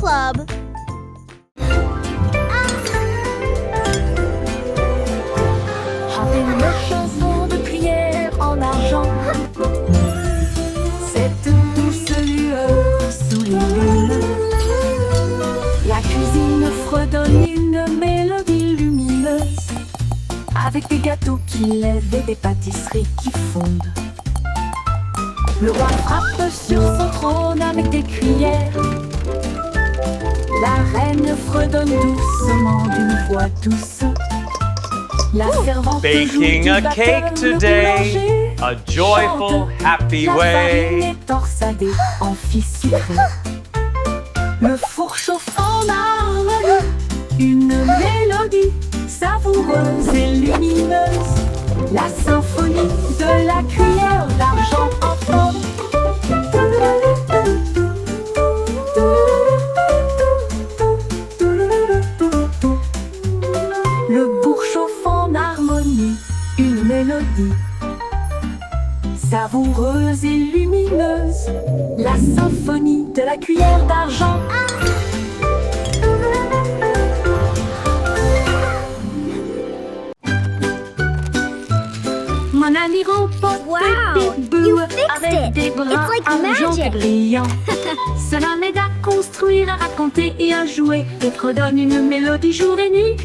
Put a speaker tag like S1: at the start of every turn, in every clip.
S1: Club.
S2: Chantez une chanson de prière en argent. Cette douce lueur sous les lunes. La cuisine fredonne une mélodie lumineuse, avec des gâteaux qui lèvent et des pâtisseries qui fondent. Le roi frappe sur son trône avec des cuillères. La reine fredonne doucement d'une voix douce. La servante
S3: Baking a cake today, a joyful, happy
S2: La farine
S3: way.
S2: est torsadée en fissurée. Le four chauffe en harmonie, une mélodie savoureuse et lumineuse. La symphonie de la cuillère d'argent en forme. Le bourg chauffe en harmonie, une mélodie savoureuse et lumineuse. La symphonie de la cuillère d'argent. Mon ami remporte
S1: Wow,
S2: des bouts
S1: you fixed
S2: avec
S1: it.
S2: des
S1: It's
S2: bras
S1: like
S2: argentés
S1: magic.
S2: brillants. Cela m'aide à construire, à raconter et à jouer, et redonne une mélodie jour et nuit.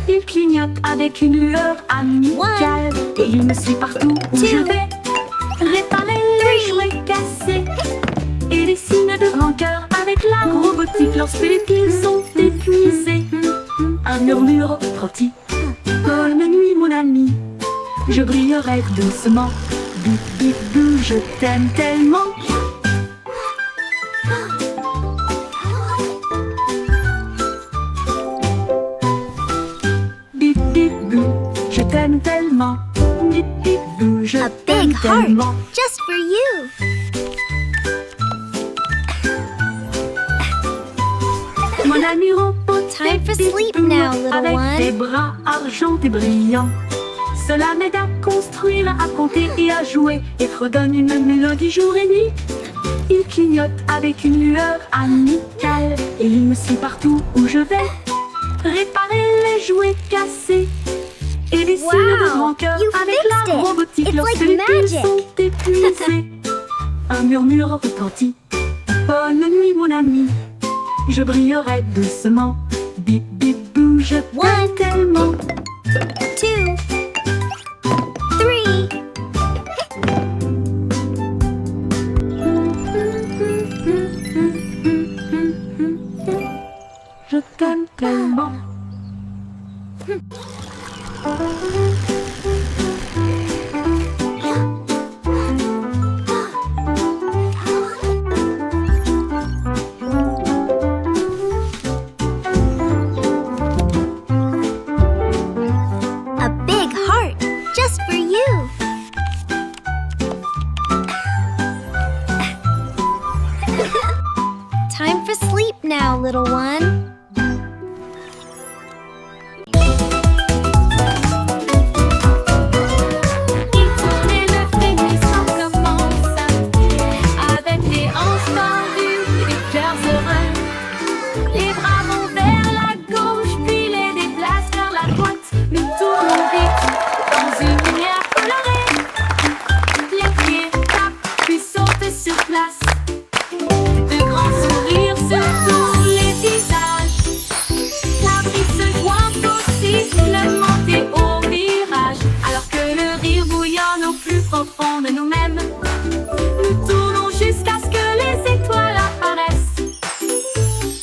S2: Il clignote avec une lueur amicale, et il me suit partout où je vais. Réparer les jouets cassés et les signes de rancœur avec la robotique lorsque les piles sont épuisés. Un murmure rôti. Bonne nuit mon ami, je brillerai doucement. Bip bip bou, je t'aime tellement. Bip bip bou, je t'aime tellement. Bip bip bou, je
S1: A
S2: t'aime
S1: big heart
S2: tellement.
S1: just for you.
S2: Mon ami robot,
S1: Time for
S2: bip,
S1: sleep
S2: bip,
S1: now, little
S2: avec
S1: one.
S2: des bras argentés brillants. Cela m'aide à construire, à compter et à jouer, et redonne une mélodie jour et nuit. Il clignote avec une lueur amicale, et il me suit partout où je vais. Réparer les jouets cassés et les signes de
S1: Wow,
S2: rancœur
S1: you
S2: avec
S1: fixed
S2: la
S1: it.
S2: robotique
S1: It's
S2: lorsque
S1: like
S2: les piles
S1: magic.
S2: sont épuisées. Un murmure retentit. Bonne nuit mon ami, je brillerai doucement. Bip bip bou, je t'aime
S1: One.
S2: tellement.
S1: 2, 3.
S2: Je t'aime tellement.
S1: A big heart just for you. Time for sleep now, little one.
S2: Et le frémissement commence avec des hanches tendues et des cœurs heureux. Les bras vont vers la gauche, puis les déplacent vers la droite. Nous tournons vite dans une lumière colorée. Les pieds tapent, puis sautent sur place. De grands sourires sur tous les visages. La brise se joint possiblement et au virage. Alors que le rire bouillonne au plus profond de nous-mêmes, nous tournons jusqu'à ce que les étoiles apparaissent.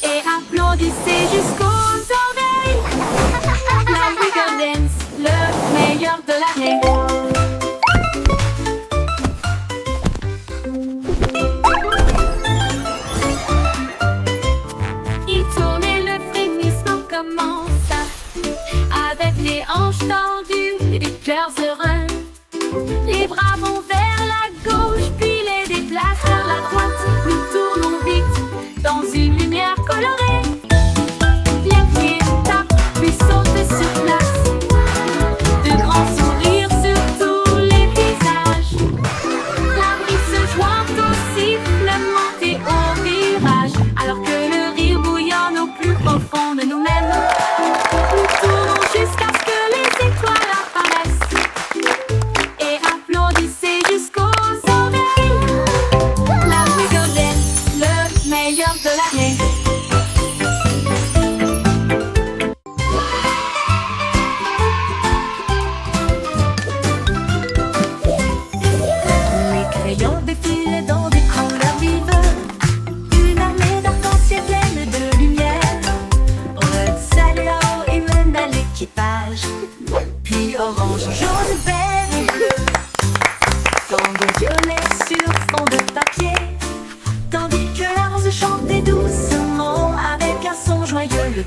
S2: Et applaudissez jusqu'aux oreilles. La Wiggle Dance, le meilleur de l'année.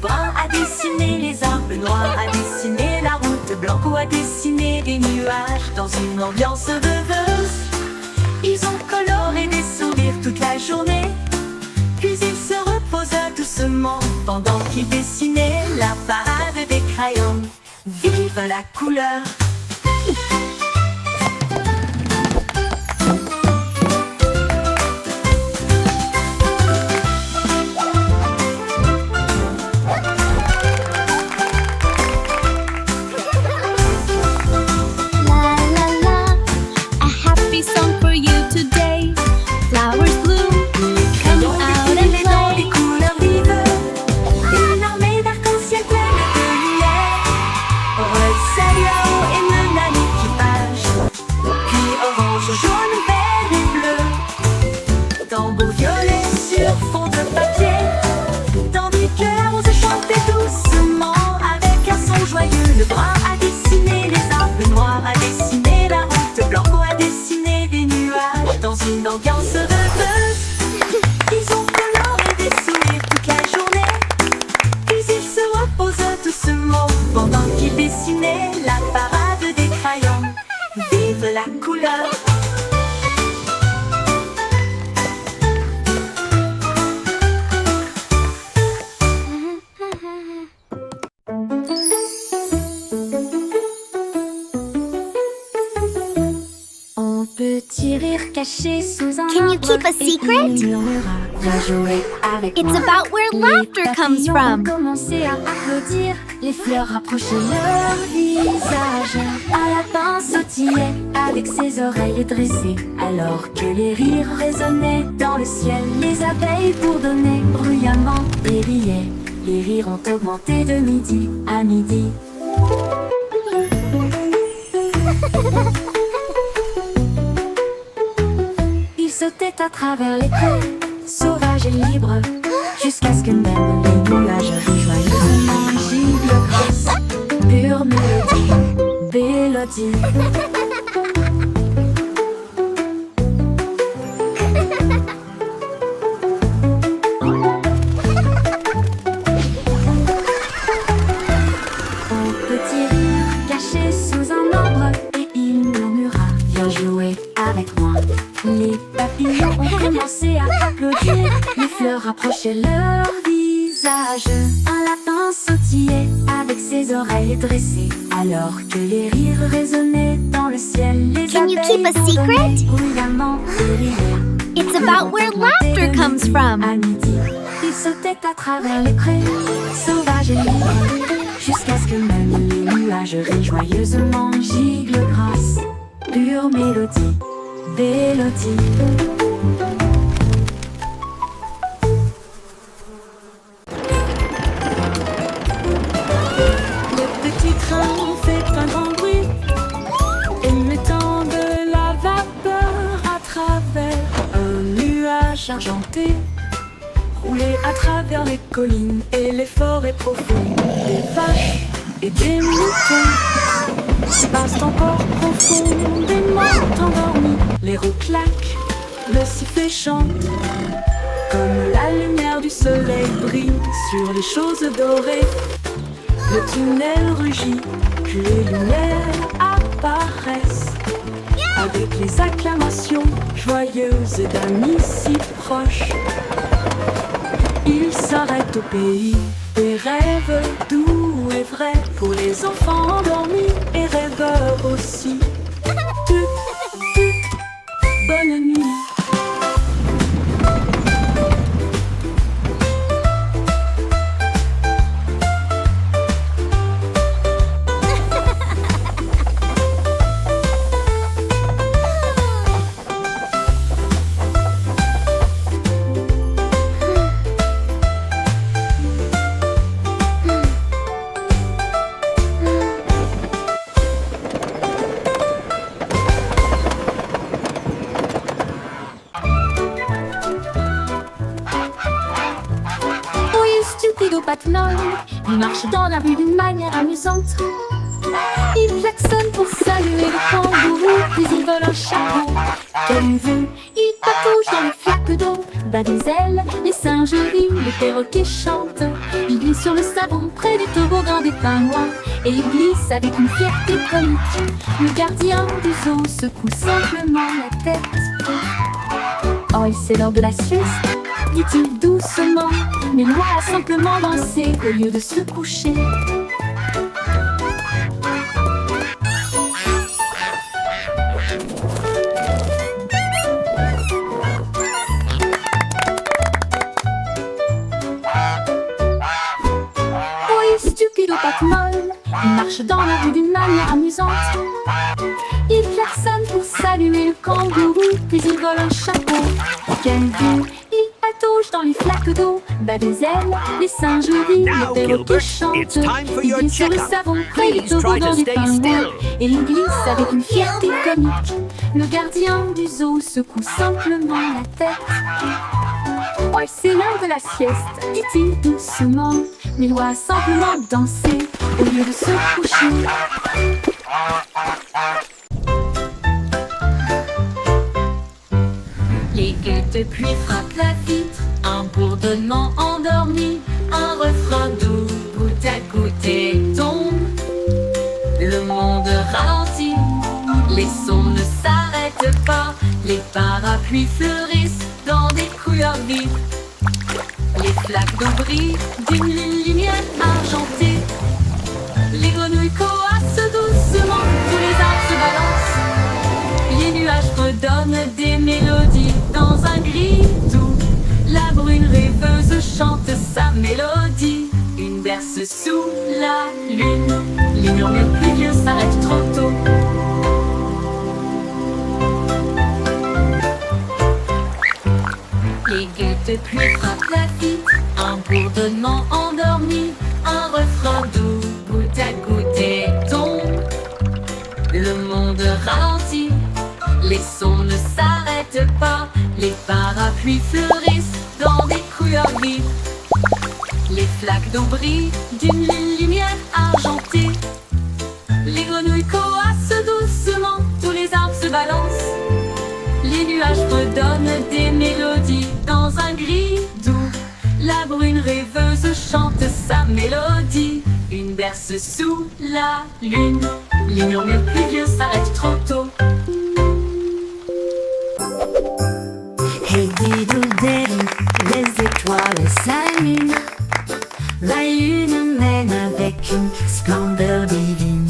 S4: brun, à dessiner les arbres noirs, à dessiner la route blanche ou à dessiner des nuages dans une ambiance rêveuse. Ils ont coloré des sourires toute la journée, puis ils se reposent doucement pendant qu'ils dessinaient la parade des crayons. Vive la couleur!
S1: La la la, a happy song for you today. Flowers bloom, come out and
S4: Dans
S1: play.
S4: des couleurs vives, une armée d'arc-en-ciel pleine de lumière. Rose, celle-là-haut et même à l'équipage. Puis orange, jaune, vert et bleu. Tambour violet sur fond de papier. Tandis que la rose chantait doucement avec un son joyeux. Le brun a dessiné les arbres noirs, a dessiné la route blanche ou a dessiné des nuages dans une ambiance rêveuse. Ils ont coloré des sourires toute la journée, puis ils se reposent doucement pendant qu'ils dessinaient la parade des crayons. Vive la couleur! Un petit rire caché sous un
S1: Can you keep a
S4: arbre, et
S1: secret?
S4: il murmura, viens jouer avec
S1: It's
S4: moi.
S1: about where
S4: Les
S1: laughter comes
S4: papillons
S1: from.
S4: ont commencé à applaudir, les fleurs rapprochaient leur visage. Un lapin sautillait avec ses oreilles dressées, alors que les rires résonnaient dans le ciel. Les abeilles bourdonnaient bruyamment et riaient. Les rires ont augmenté de midi à midi. Ils sautaient à travers les prés, sauvages et libres, jusqu'à ce que même les nuages joyeusement gibent grâce. Pure mélodie, mélodie. Un petit rire caché sous un arbre, et il murmura, viens jouer avec moi. Les papillons ont commencé à applaudir, les fleurs rapprochaient leur visage. Un lapin sautillait avec ses oreilles dressées, alors que les rires résonnaient dans le ciel. Les
S1: Can you
S4: abeilles
S1: keep a secret?
S4: bourdonnaient bruyamment et riaient.
S1: It's about where laughter comes from.
S4: À midi, ils sautaient à travers les prés, sauvages et libres, jusqu'à ce que même les nuages rient joyeusement giclent grâce. Pure mélodie, mélodie. Le petit train fait un grand bruit, émettant de la vapeur à travers un nuage argenté. Rouler à travers les collines et les forêts profondes. Des vaches et des moutons passent encore profondément endormis. Les roues claquent, le sifflet chante, comme la lumière du soleil brille sur les choses dorées. Le tunnel rugit, puis les lumières apparaissent, avec les acclamations joyeuses d'amis si proches. Il s'arrête au pays des rêves doux et vrais, pour les enfants endormis et rêveurs aussi. Bonne nuit. Stupido patinol, il marche dans la rue d'une manière amusante. Il klaxonne pour saluer le kangourou, puis il vole un chapeau. Comme vu, il patouche dans les flaques d'eau, bat des ailes, les singes rient, les perroquets chantent.
S2: Il glisse sur le savon près du toboggan des pingouins et il glisse avec une fierté comique. Le gardien du zoo secoue simplement la tête. Oh, et c'est l'heure de la sieste, dit-il doucement, mais Loi a simplement dansé au lieu de se coucher. Stupide aux pattes molles, il marche dans la rue d'une manière amusante. Il klaxonne pour saluer le kangourou, puis il vole un chapeau. Quelle vue! Il patauge dans les flaques d'eau, bat des ailes, les singes rient,
S5: Now,
S2: les perroquets
S5: Gilbert,
S2: chantent.
S5: it's time for
S2: Il
S5: your
S2: glisse sur le
S5: checkup.
S2: savon près du
S5: Please try
S2: toboggan
S5: to
S2: des
S5: stay
S2: pingouins
S5: still.
S2: et il glisse avec une fierté comique. Le gardien du zoo secoue simplement la tête. Oh, c'est l'heure de la sieste, dit-il doucement. Mais Loi a simplement dansé au lieu de se coucher. Les gueules de pluie frappent la vitre, un bourdonnement endormi, un refrain doux, goutte à goutte tombe. Le monde ralentit, les sons ne s'arrêtent pas, les parapluies fleurissent dans des couleurs vives. Les flaques d'eau brillent d'une lumière argentée. Les grenouilles coassent doucement, tous les arbres se balancent. Les nuages redonnent des mélodies dans un gris doux. La brune rêveuse chante sa mélodie. Une berce sous la lune. Les murmures pluvieux s'arrêtent trop tôt. Les gueules de pluie frappent la vitre, un bourdonnement endormi, un refrain doux, goutte à goutte tombe. Le monde ralentit, les sons ne s'arrêtent pas, les parapluies fleurissent dans des couleurs vives. Les flaques d'eau brillent d'une lumière argentée. Les grenouilles coassent doucement, tous les arbres se balancent. Les nuages redonnent des mélodies dans un gris doux. La brune rêveuse chante sa mélodie. Une berce sous la lune. Les murmures pluvieux s'arrêtent trop tôt.
S4: Hey didou didou, les étoiles s'allument. La lune mène avec une splendeur divine.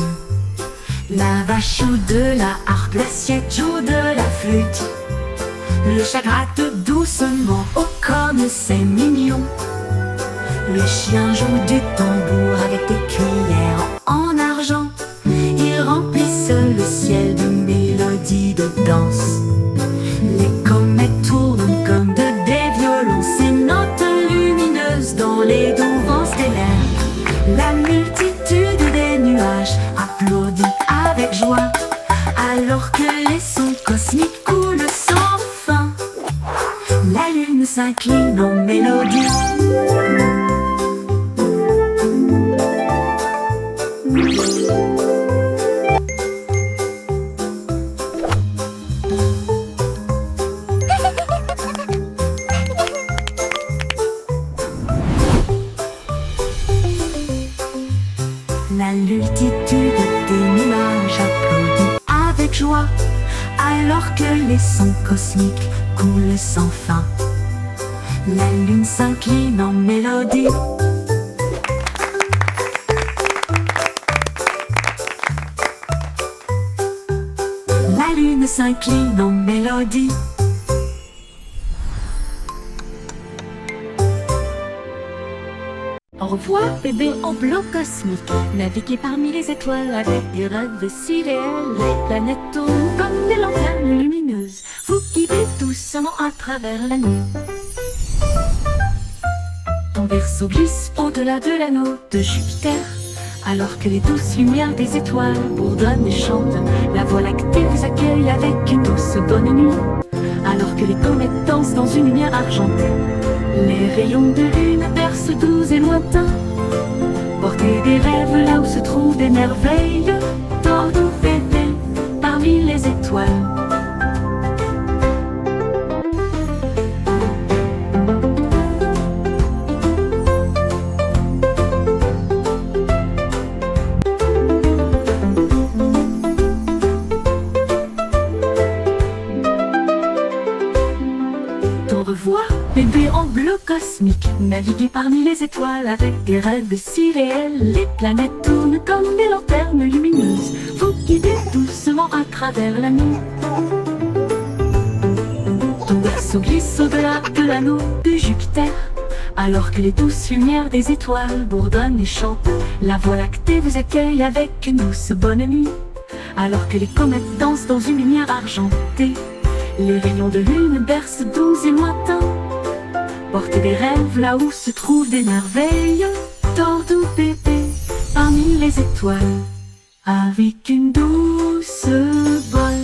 S4: La vache joue de la harpe, l'assiette joue de la flûte. Le chat gratte doucement, oh comme c'est mignon. Le chien joue du tambour avec des cuillères en argent. Ils remplissent le ciel de mélodies de danse. Les comètes tournent comme des violons, ces notes lumineuses dans les doux vents stellaires. La multitude des nuages applaudit avec joie, alors que les sons cosmiques coulent sans fin. La lune s'incline en mélodie. La multitude des nuages applaudit avec joie, alors que les sons cosmiques coulent sans fin. La lune s'incline en mélodie. La lune s'incline en mélodie.
S2: Au revoir, bébé en bleu cosmique. Naviguez parmi les étoiles avec des rêves si réels. Les planètes tournent comme des lanternes lumineuses. Vous guidez doucement à travers la nuit. Ton vaisseau glisse au-delà de l'anneau de Jupiter. Alors que les douces lumières des étoiles bourdonnent et chantent, la Voie lactée vous accueille avec une douce bonne nuit. Alors que les comètes dansent dans une lumière argentée, les rayons de lune bercent doux et lointains. Portez des rêves là où se trouvent des merveilles. Tordons bébé parmi les étoiles.
S4: Au revoir, bébé en bleu cosmique. Naviguez parmi les étoiles avec des rêves si réels. Les planètes tournent comme des lanternes lumineuses. Vous guidez doucement à travers la nuit. Ton berceau glisse au-delà de l'anneau de Jupiter. Alors que les douces lumières des étoiles bourdonnent et chantent, la Voie lactée vous accueille avec une douce bonne nuit. Alors que les comètes dansent dans une lumière argentée, les rayons de lune bercent doux et lointains. Portez des rêves là où se trouvent des merveilles. Dors doux bébé parmi les étoiles, avec une douce bolle.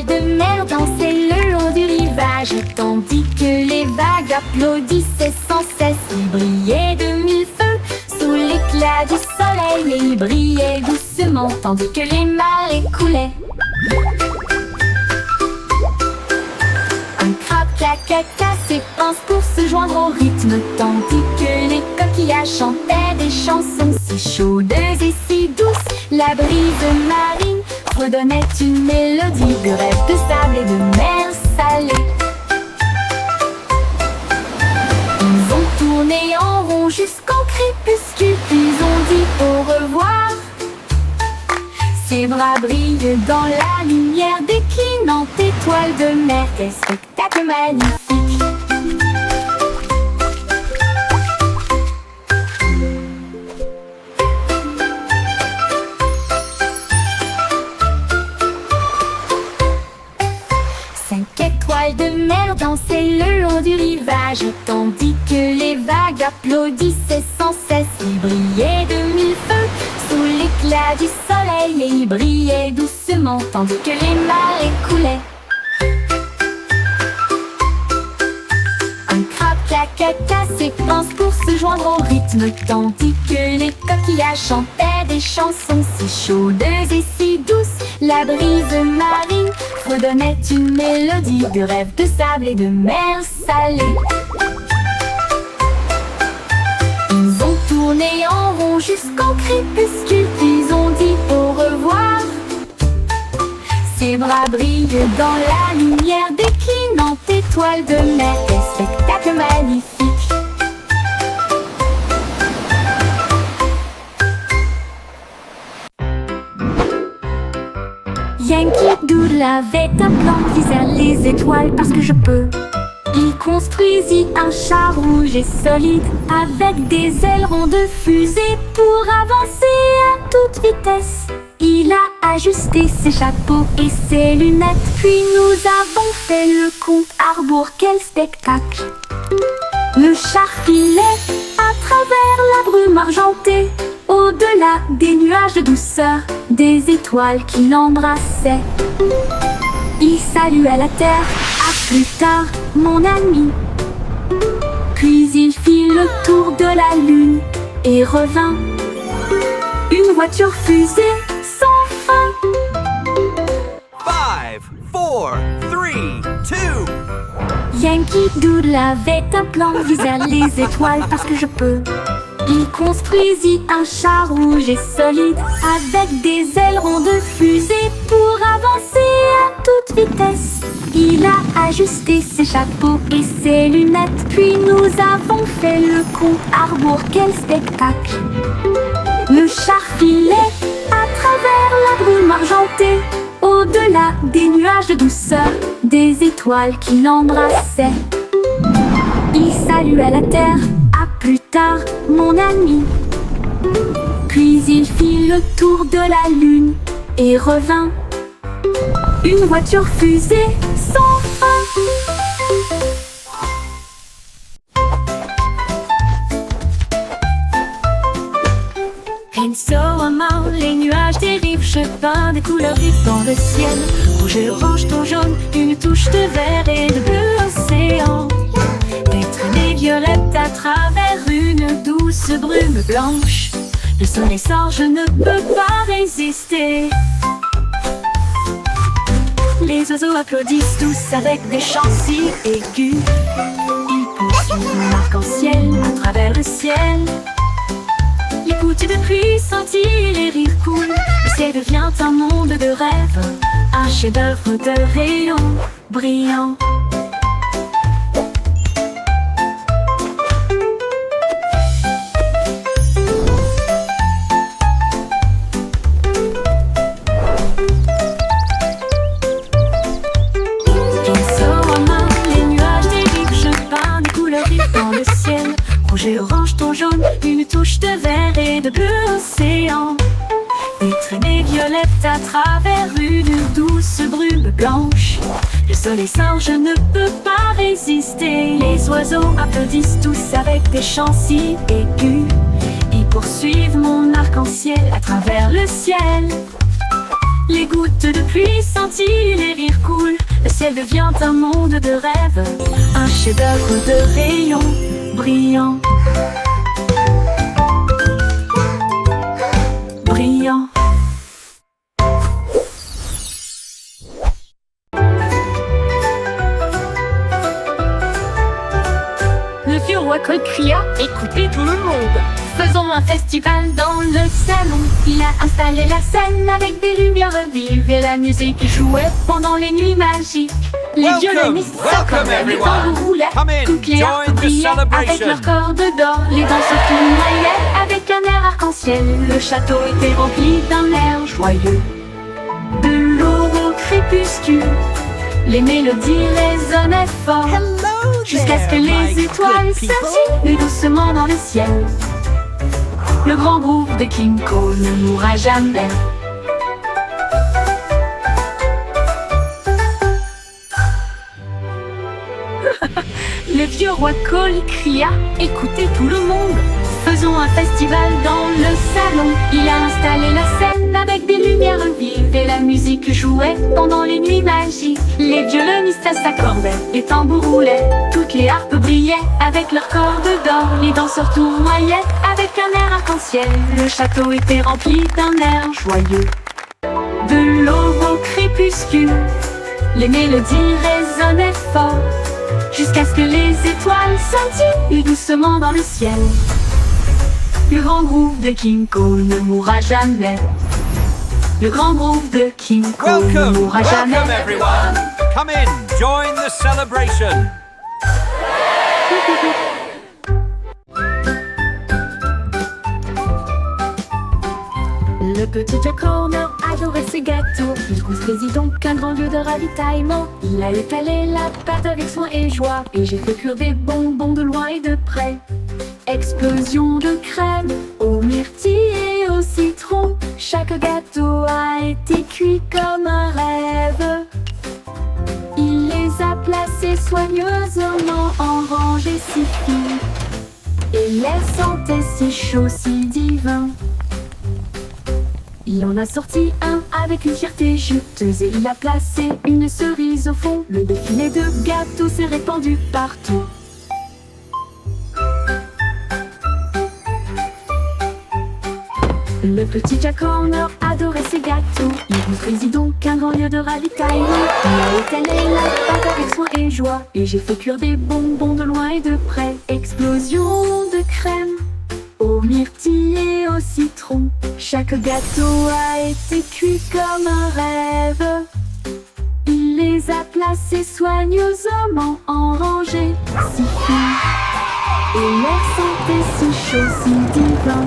S2: De mer dansaient le long du rivage, tandis que les vagues applaudissaient sans cesse. Ils brillaient de mille feux sous l'éclat du soleil, et ils brillaient doucement tandis que les marées coulaient. Un crabe caca ses pinces pour se joindre au rythme, tandis que les coquillages chantaient des chansons si chaudes et si douces. La brise marine redonnait une mélodie de rêve de sable et de mer salée. Ils ont tourné en rond jusqu'au crépuscule, puis ont dit au revoir. Ses bras brillent dans la lumière déclinante étoile de mer. Quel spectacle magnifique! De mer dansaient le long du rivage, tandis que les vagues applaudissaient sans cesse. Ils brillaient de mille feux sous l'éclat du soleil, et ils brillaient doucement tandis que les marées coulaient. Un crabe caca ses pinces pour se joindre au rythme, tandis que les coquillages chantaient des chansons si chaudes et si douces. La brise marine redonnait une mélodie de rêve de sable et de mer salée. Ils ont tourné en rond jusqu'au crépuscule, puis ont dit au revoir. Ses bras brillent dans la lumière déclinante étoile de mer. Quel spectacle magnifique! Yankee Doodle avait un plan vers les étoiles parce que je peux. Il construisit un char rouge et solide avec des ailerons de fusée pour avancer à toute vitesse. Il a ajusté ses chapeaux et ses lunettes, puis nous avons fait le compte à rebours. Quel spectacle! Le char filait à travers la brume argentée, au-delà des nuages de douceur, des étoiles qui l'embrassaient. Il salua la terre, à plus tard, mon ami. Puis il fit le tour de la lune et revint. Une voiture fusée sans fin.
S5: 5, 4, 3, 2.
S2: Yankee Doodle avait un plan vers les étoiles parce que je peux. Il construisit un char rouge et solide avec des ailerons de fusée pour avancer à toute vitesse. Il a ajusté ses chapeaux et ses lunettes, puis nous avons fait le compte à rebours. Quel spectacle! Le char filait à travers la brume argentée, au-delà des nuages de douceur, des étoiles qui l'embrassaient. Il salua la terre, à plus tard, mon ami. Puis il fit le tour de la lune et revint. Une voiture fusée sans fin. Rinceau, les nuages dérivent, je peins des couleurs vives dans le ciel. Rouge et orange, ton jaune, une touche de vert et de bleu océan. Des traînées violettes à travers une douce brume blanche. Le soleil sort, je ne peux pas résister.
S4: Les oiseaux applaudissent tous avec des chants si aigus. Ils poursuivent l'arc-en-ciel à travers le ciel. Les gouttes de pluie scintillent, les rires coulent. Le ciel devient un monde de rêve, un chef-d'œuvre de rayons brillants. Rouge et orange, ton jaune, une touche de vert et de bleu océan. Des traînées violettes à travers une douce brume blanche. Le soleil sort, je ne peux pas résister. Les oiseaux applaudissent tous avec des chants si aigus. Ils poursuivent mon arc-en-ciel à travers le ciel. Les gouttes de pluie scintillent, les rires coulent. Le ciel devient un monde de rêve, un chef-d'œuvre de rayons brillants. Brillant. Le vieux roi Cole cria: écoutez tout le monde, faisons un festival dans le salon. Il a installé la scène avec des lumières vives et la musique jouait pendant les nuits magiques. Les violonistes s'accordaient, les tambours roulaient, toutes les harpes brillaient avec leurs cordes d'or. Les danseurs tournoyaient avec un air arc-en-ciel. Le château était rempli d'un air joyeux. De l'aube au crépuscule, les mélodies résonnaient fort, jusqu'à ce que les étoiles scintillent doucement dans le ciel. Le grand groupe de King Cole ne mourra jamais. Le vieux roi Cole cria: écoutez tout le monde, faisons un festival dans le salon. Il a installé la scène avec des lumières vives et la musique jouait pendant les nuits magiques. Les violonistes s'accordaient, les tambours roulaient, toutes les harpes brillaient avec leurs cordes d'or. Les danseurs tournoyaient avec un air arc-en-ciel. Le château était rempli d'un air joyeux. De l'aube au crépuscule, les mélodies résonnaient fort, jusqu'à ce que les étoiles scintillent doucement dans le ciel. Le grand groupe de King Cole ne mourra jamais. Le grand groupe de King Cole ne mourra jamais.
S5: Welcome everyone. Come in, join the celebration.
S4: Le petit Jack Horner adorait ses gâteaux. Il construisit donc un grand lieu de ravitaillement. Il a étalé la pâte avec soin et joie, et j'ai fait cuire des bonbons de loin et de près. Explosion de crème aux myrtilles et au citron. Chaque gâteau a été cuit comme un rêve. Il les a placés soigneusement en rangées si fines, et l'air sentait si chaud, si divin. Il en a sorti un avec une fierté juteuse, et il a placé une cerise au fond. Le défilé de gâteaux s'est répandu partout. Le petit Jack Horner adorait ses gâteaux. Il construisit donc un grand lieu de ravitaillement. Il a étalé la pâte avec soin et joie, et j'ai fait cuire des bonbons de loin et de près. Explosion de crème aux myrtilles et au citron. Chaque gâteau a été cuit comme un rêve. Il les a placés soigneusement en rangées si fines, et l'air sentait si chaud, si divin.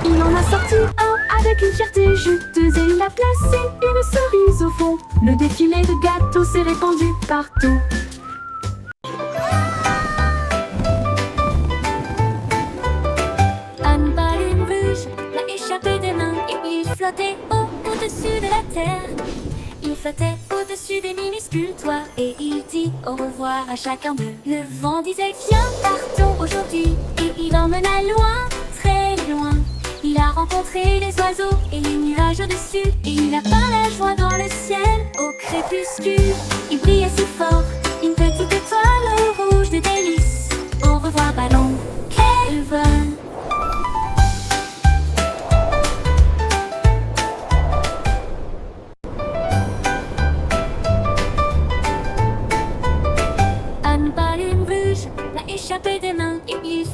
S4: Il en a sorti un avec une fierté juteuse, et il a placé une cerise au fond. Le défilé de gâteaux s'est répandu partout.
S2: Une balle rouge l'a échappé des mains, et il flottait au-dessus de la terre. Il flottait au-dessus des minuscules toits, et il dit au revoir à chacun d'eux. Le vent disait: viens, partons aujourd'hui, et il emmena loin, très loin. Il a rencontré les oiseaux et les nuages au-dessus, et il a peint la joie dans le ciel au crépuscule. Il brillait si fort, une petite étoile rouge de délices. Au revoir ballon, quel vol!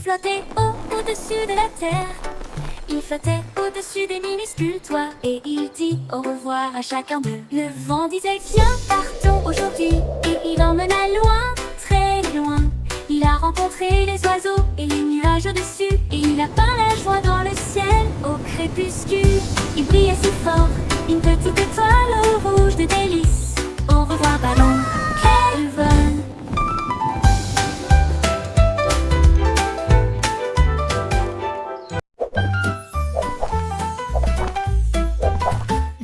S2: flottait au-dessus de la terre. Il flottait au-dessus des minuscules toits et il dit au revoir à chacun d'eux. Le vent disait viens partons aujourd'hui et il emmena loin, très loin. Il a rencontré les oiseaux et les nuages au-dessus et il a peint la joie dans le ciel au crépuscule. Il brillait si fort, une petite étoile rouge de délices. Au revoir ballon, quel vol!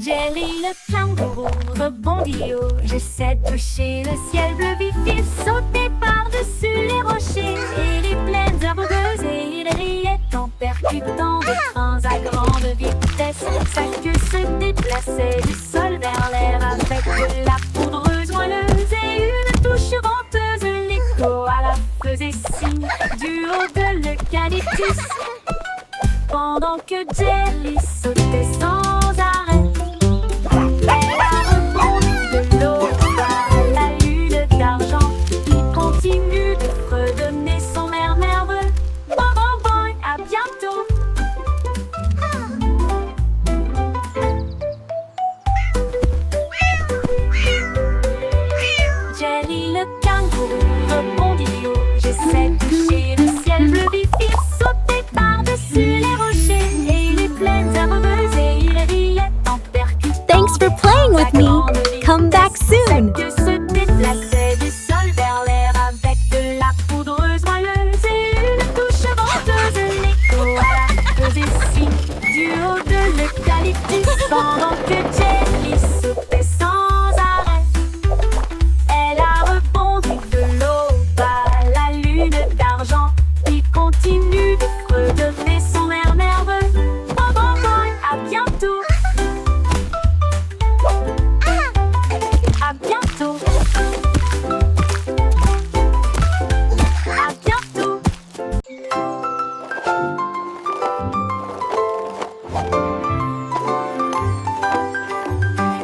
S2: Jerry le kangourou rebondit haut. J'essaie de toucher le ciel bleu vif. Il sautait par-dessus les rochers et les plaines herbeuses et il riait en percutant des trains à grande vitesse. Sa queue se déplaçait du sol vers l'air avec de la poudreuse moelleuse et une touche venteuse. L'écho à la faisait signe du haut de l'eucalyptus pendant que Jerry sautait sans arrêt. Elle a rebondi de l'eau à la lune d'argent. Il continue de fredonner son air nerveux. Bon, bon, bon, à bientôt. Jerry le kangourou rebondit haut. J'essaie de toucher le ciel bleu vif. Il sautait par-dessus les rochers et les plaines herbeuses et il riait en percutant.
S1: Thanks for playing with me. Come back soon.
S2: Que se déplaçait du sol vers l'air avec de la poudreuse moelleuse et une touche venteuse. L'écho à la faisait signe du haut de l'eucalyptus pendant que Jerry sautait sans arrêt. Elle a rebondi de l'eau à la lune d'argent. Il continue de fredonner son air nerveux. Bon, bon, bon, à bientôt. À bientôt. À bientôt.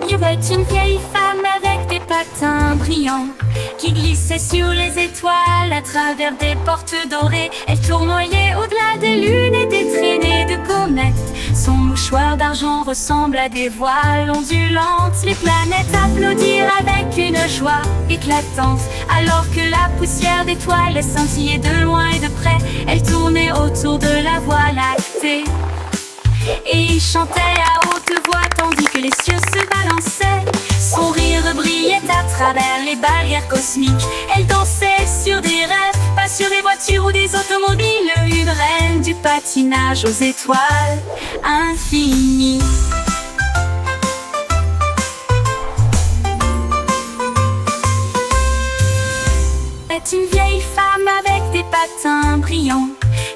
S2: Il y avait une vieille femme avec des patins brillants qui glissait sur les étoiles à travers des portes dorées. Elle tournoyait au-delà des lunes et des traînées de comètes. Son mouchoir d'argent ressemble à des voiles ondulantes. Les planètes applaudirent avec une joie éclatante alors que la poussière d'étoiles scintillait de loin et de près. Elle tournait autour de la Voie lactée et il chantait à haute voix tandis que les cieux se balançaient. Son rire brillait à travers les barrières cosmiques. Elle dansait sur des rêves, pas sur des voitures ou des automobiles. Une reine du patinage aux étoiles infinies. C'est une vieille femme avec des patins brillants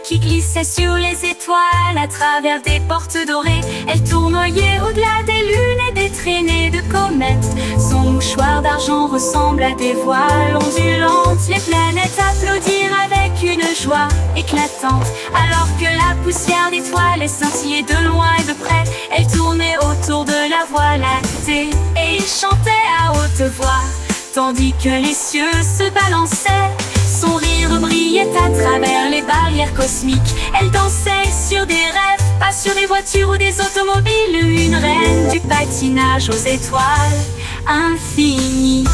S2: qui glissait sur les étoiles à travers des portes dorées. Elle tournoyait au-delà des lunes et des traînées de comètes. Son mouchoir d'argent ressemble à des voiles ondulantes. Les planètes applaudirent avec une joie éclatante alors que la poussière d'étoiles scintillait de loin et de près. Elle tournait autour de la Voie lactée et il chantait à haute voix tandis que les cieux se balançaient. Son rire brillait à travers les barrières cosmiques. Elle dansait sur des rêves, pas sur des voitures ou des automobiles. Une reine du patinage aux étoiles infinies.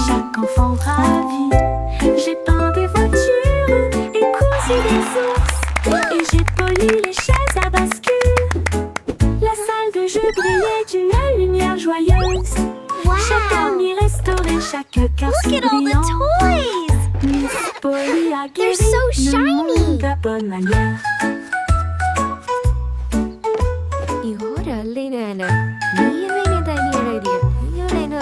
S2: Chaque enfant ravi. J'ai peint des voitures et cousu des ours et j'ai poli les chaises à bascule. La salle de jeu brillait d'une lumière joyeuse. Chaque ami restauré, chaque cœur
S1: Look at all the
S2: brillant.
S1: toys!
S2: Miss Polly a
S1: They're
S2: guéri
S1: so
S2: le monde
S1: shiny.
S2: de bonne manière.
S6: 이거를 알리는 미래는 다니엘이야. 미래는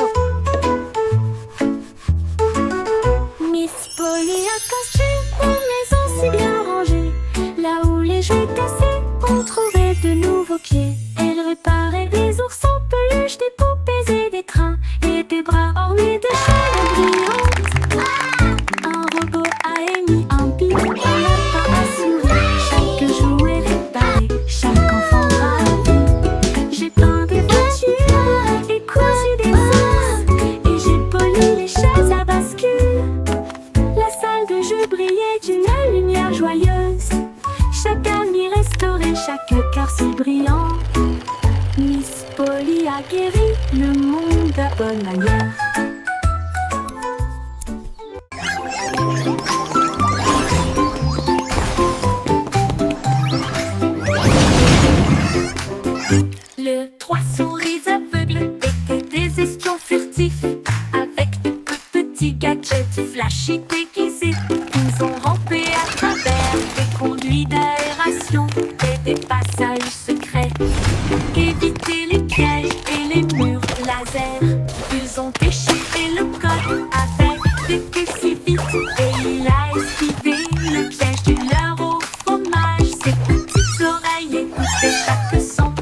S4: a guéri le monde à bonne manière. Le trois souris aveugles étaient des espions furtifs, avec de petits gadgets flashy déguisés. Ils ont rampé à travers des conduits d'aération et des passages secrets, évité les pièges et les murs laser. Ils ont déchiffré le code avec des queues si vite, et il a esquivé le piège du leurre au fromage. Ses petites oreilles écoutaient chaque son.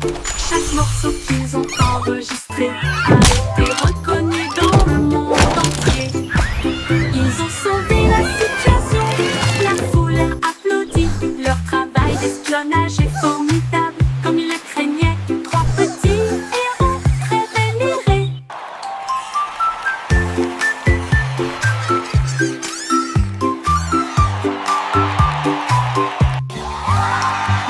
S4: Chaque morceau qu'ils ont enregistré a été reconnu dans le monde entier. Ils ont sauvé la situation, la foule a applaudi. Leur travail d'espionnage est formidable, comme ils le craignaient. Trois petits héros très vénérés.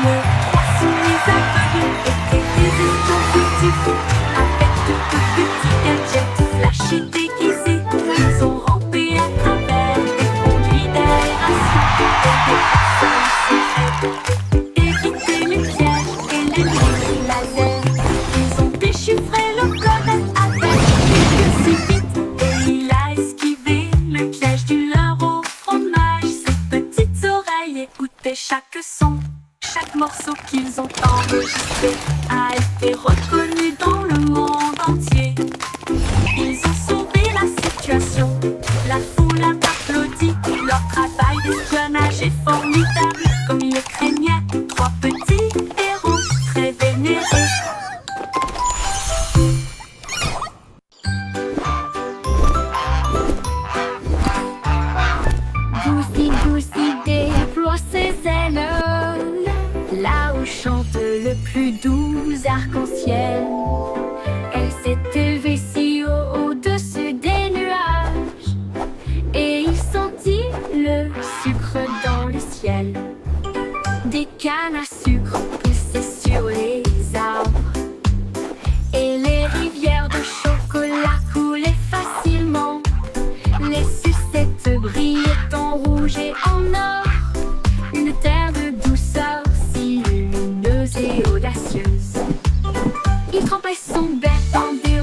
S4: Les trois souris aveugles étaient des espions furtifs, avec de petits gadgets flashy déguisés. Ils ont rampé à travers des conduits d'aération et des passages secrets, évité les pièges et les murs laser. Ils ont déchiffré le code avec des queues si vite, et il a esquivé le piège du leurre au fromage. Ses petites oreilles écoutaient chaque son. Chaque morceau qu'ils ont enregistré a été reconnu dans le monde entier. Ils ont sauvé la situation, la foule a applaudi. Leur travail d'espionnage est formidable, comme ils le craignaient. Trois petits héros très vénérés.
S2: Goosey, Goosey déploie ses ailes, là où chante le plus doux arc-en-ciel. Elle s'est élevée si haut au-dessus des nuages, et il sentit le sucre dans le ciel. Des cannes à sucre poussaient sur les arbres, et les rivières de chocolat coulaient facilement. Les sucettes brillaient en rouge et en or, une terre de douceur si lumineuse et audacieuse. Il trempait son bec dans des